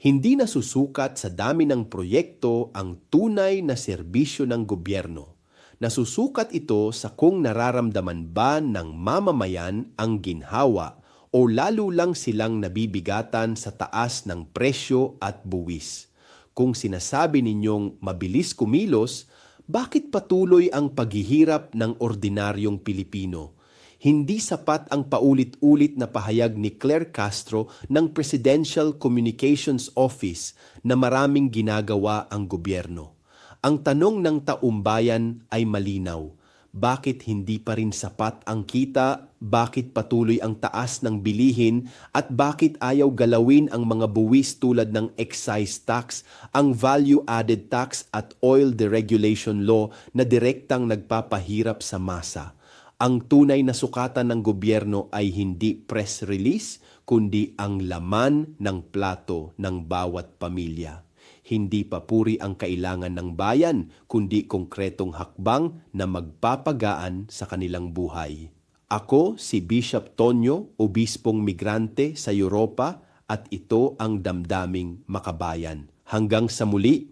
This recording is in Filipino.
Hindi nasusukat sa dami ng proyekto ang tunay na serbisyo ng gobyerno. Nasusukat ito sa kung nararamdaman ba ng mamamayan ang ginhawa o lalo lang silang nabibigatan sa taas ng presyo at buwis. Kung sinasabi ninyong mabilis kumilos, bakit patuloy ang paghihirap ng ordinaryong Pilipino? Hindi sapat ang paulit-ulit na pahayag ni Claire Castro ng Presidential Communications Office na maraming ginagawa ang gobyerno. Ang tanong ng taumbayan ay malinaw. Bakit hindi pa rin sapat ang kita? Bakit patuloy ang taas ng bilihin? At bakit ayaw galawin ang mga buwis tulad ng excise tax, ang value-added tax at oil deregulation law na direktang nagpapahirap sa masa? Ang tunay na sukatan ng gobyerno ay hindi press release, kundi ang laman ng plato ng bawat pamilya. Hindi papuri ang kailangan ng bayan, kundi konkretong hakbang na magpapagaan sa kanilang buhay. Ako si Bishop Tonyo, obispong migrante sa Europa, at ito ang Damdaming Makabayan. Hanggang sa muli,